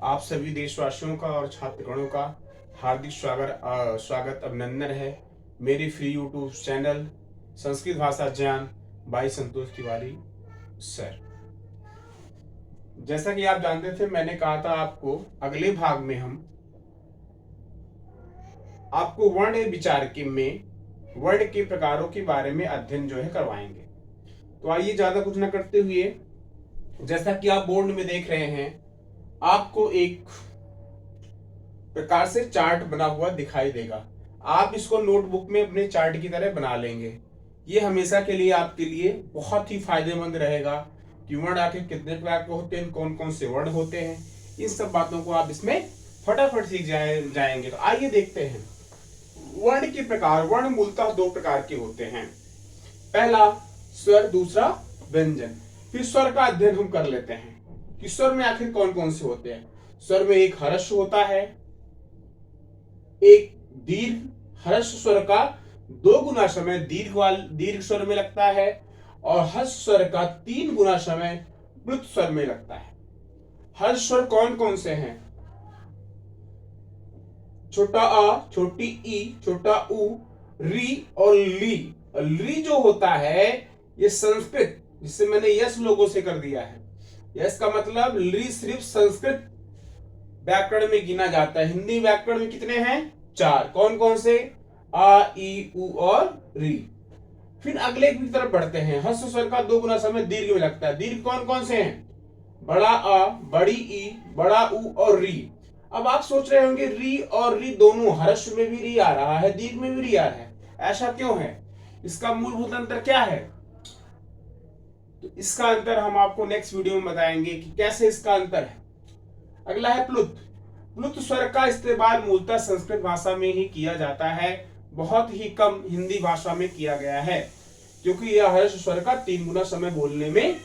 आप सभी देशवासियों का और छात्रगणों का हार्दिक स्वागत अभिनंदन है मेरी फ्री यूट्यूब चैनल संस्कृत भाषा ज्ञान बाई संतोष तिवारी सर। जैसा कि आप जानते थे, मैंने कहा था आपको अगले भाग में हम आपको वर्ण विचार के में वर्ण के प्रकारों के बारे में अध्ययन जो है करवाएंगे। तो आइए ज्यादा कुछ न करते हुए, जैसा कि आप बोर्ड में देख रहे हैं, आपको एक प्रकार से चार्ट बना हुआ दिखाई देगा। आप इसको नोटबुक में अपने चार्ट की तरह बना लेंगे। ये हमेशा के लिए आपके लिए बहुत ही फायदेमंद रहेगा कि वर्ण आखिर कितने प्रकार के होते हैं, कौन कौन से वर्ण होते हैं, इन सब बातों को आप इसमें फटाफट सीख जाएंगे। तो आइए देखते हैं वर्ण के प्रकार। वर्ण मूलतः दो प्रकार के होते हैं, पहला स्वर, दूसरा व्यंजन। फिर स्वर का अध्ययन हम कर लेते हैं कि स्वर में आखिर कौन कौन से होते हैं। स्वर में एक हर्ष होता है, एक दीर्घ। हर्ष स्वर का 2 गुना समय दीर्घ स्वर में लगता है और हर्ष स्वर का 3 गुना समय प्लुत स्वर में लगता है। हर्ष स्वर कौन कौन से हैं? छोटा आ, छोटी ई, छोटा उ, री और ली। ली जो होता है ये संस्कृत, जिससे मैंने यस लोगों से कर दिया है। यस का मतलब ली सिर्फ संस्कृत व्याकरण में गिना जाता है। हिंदी व्याकरण में कितने हैं? 4। कौन कौन से? आ, ई, उ और री। फिर अगले की तरफ बढ़ते हैं। हर्ष स्वर का 2 गुना समय दीर्घ में लगता है। दीर्घ कौन कौन से हैं? बड़ा आ, बड़ी ई, बड़ा उ और री। अब आप सोच रहे होंगे री और री दोनों, हर्ष में भी री आ रहा है, दीर्घ में भी री आ रहा है, ऐसा क्यों है? इसका मूलभूत अंतर क्या है? तो इसका अंतर हम आपको नेक्स्ट वीडियो में बताएंगे कि कैसे इसका अंतर है। अगला है प्लुत। प्लुत स्वर का इस्तेमाल मूलतः संस्कृत भाषा में ही किया जाता है, बहुत ही कम हिंदी भाषा में किया गया है, क्योंकि यह हर्ष स्वर का 3 गुना समय बोलने में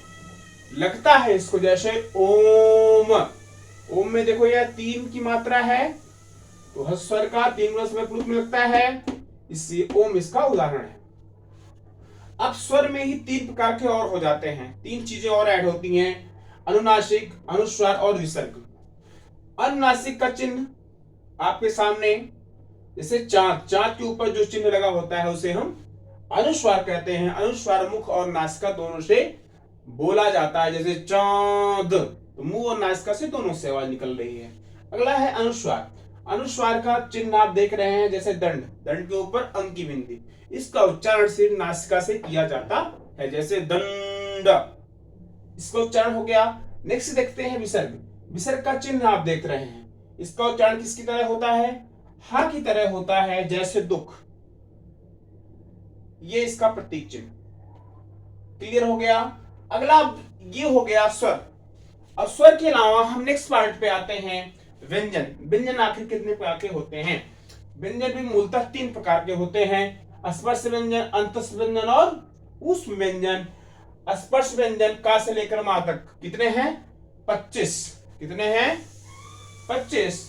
लगता है इसको। जैसे ओम, ओम में देखो यह 3 की मात्रा है, तो हर्ष स्वर का 3 गुना समय प्लुत में लगता है, इसलिए ओम इसका उदाहरण है। अब स्वर में ही 3 प्रकार के और हो जाते हैं, 3 चीजें और ऐड होती हैं, अनुनासिक, अनुस्वार और विसर्ग। अनुनासिक का चिन्ह आपके सामने, जैसे चांद, चांद के ऊपर जो चिन्ह लगा होता है उसे हम अनुस्वार कहते हैं। अनुस्वार मुख और नासिका दोनों से बोला जाता है, जैसे चांद, तो मुंह और नासिका से दोनों से आवाज निकल रही है। अगला है अनुस्वार। अनुस्वार का चिन्ह आप देख रहे हैं, जैसे दंड, दंड के ऊपर अंक की बिंदी, इसका उच्चारण सिर्फ नासिका से किया जाता है, जैसे दंड, इसका उच्चारण हो गया। नेक्स्ट देखते हैं विसर्ग। विसर्ग का चिन्ह आप देख रहे हैं, इसका उच्चारण किसकी तरह होता है? हा की तरह होता है, जैसे दुख, ये इसका प्रतीक चिन्ह। क्लियर हो गया? अगला ये हो गया स्वर। अब स्वर के अलावा हम नेक्स्ट पार्ट पे आते हैं, व्यंजन। व्यंजन आखिर कितने प्रकार के होते हैं? व्यंजन भी मूलतः 3 प्रकार के होते हैं, स्पर्श व्यंजन, अंतस्थ व्यंजन और ऊष्म व्यंजन। स्पर्श व्यंजन का से लेकर मा तक कितने हैं? 25। कितने हैं? 25।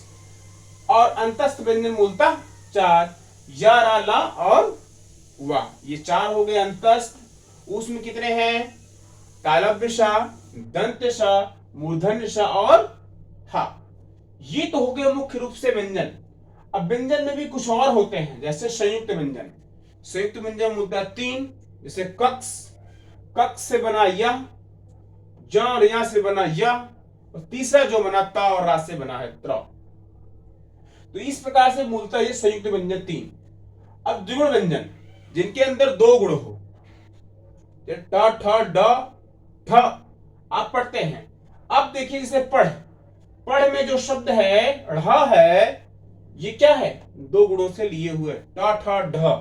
और अंतस्थ व्यंजन मूलतः 4, या, रा, ला और वा, ये 4 हो गए अंतस्थ। ऊष्म कितने हैं? तालव्य सा, दंत सा, मूर्धन्य सा और हा। ये तो हो गए मुख्य रूप से व्यंजन। अब व्यंजन में भी कुछ और होते हैं, जैसे संयुक्त व्यंजन। संयुक्त व्यंजन मूलतः 3, जैसे कक्ष, कक्ष से बना यह, ज और या से बना यह, और तीसरा जो बना ता और रा से बना है त्र। तो इस प्रकार से मूलतः ये संयुक्त व्यंजन 3। अब द्विगुण व्यंजन, जिनके अंदर 2 गुण हो, ट, ठ, ड, ठ, आप पढ़ते हैं। अब देखिए जैसे पढ़, पढ़ में जो शब्द है ढ़ है, ये क्या है? 2 गुणों से लिए हुए, ट, ठ, ढ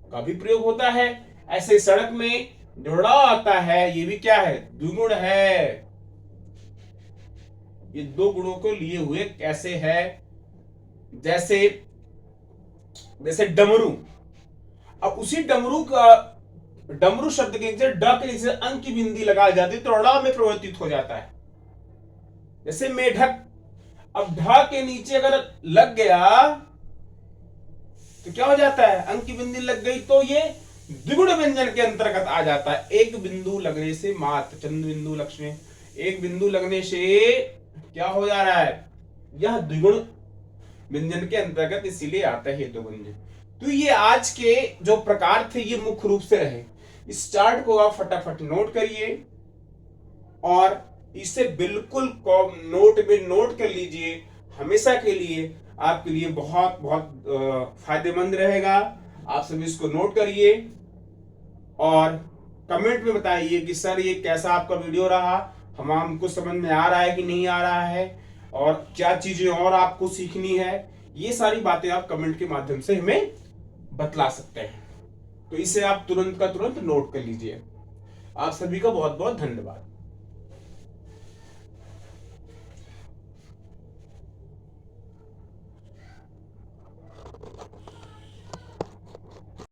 का भी प्रयोग होता है। ऐसे सड़क में जो ड़ आता है, ये भी क्या है? द्विगुण है। ये 2 गुणों को लिए हुए कैसे है? जैसे जैसे डमरू। अब उसी डमरू का, डमरू शब्द के नीचे ड के नीचे अंक की बिंदी लगाई जाती है, तो ड़ में परिवर्तित हो जाता है। जैसे मेढक, अब ढ के नीचे अगर लग गया तो क्या हो जाता है? अंक की बिंदी लग गई, तो ये द्विगुण व्यंजन के अंतर्गत आ जाता है। एक बिंदु लगने से मात्र, चंद्र बिंदु लक्ष्मी, एक बिंदु लगने से क्या हो जा रहा है? यह द्विगुण व्यंजन के अंतर्गत इसीलिए आता है हेतु व्यंजन। तो ये आज के जो प्रकार थे ये मुख्य रूप से रहे। इस चार्ट को आप फटाफट नोट करिए और इसे बिल्कुल नोट में नोट कर लीजिए, हमेशा के लिए आपके लिए बहुत बहुत फायदेमंद रहेगा। आप सभी इसको नोट करिए और कमेंट में बताइए कि सर ये कैसा आपका वीडियो रहा, हमको समझ में आ रहा है कि नहीं आ रहा है, और क्या चीजें और आपको सीखनी है। ये सारी बातें आप कमेंट के माध्यम से हमें बतला सकते हैं। तो इसे आप तुरंत का तुरंत नोट कर लीजिए। आप सभी का बहुत बहुत धन्यवाद।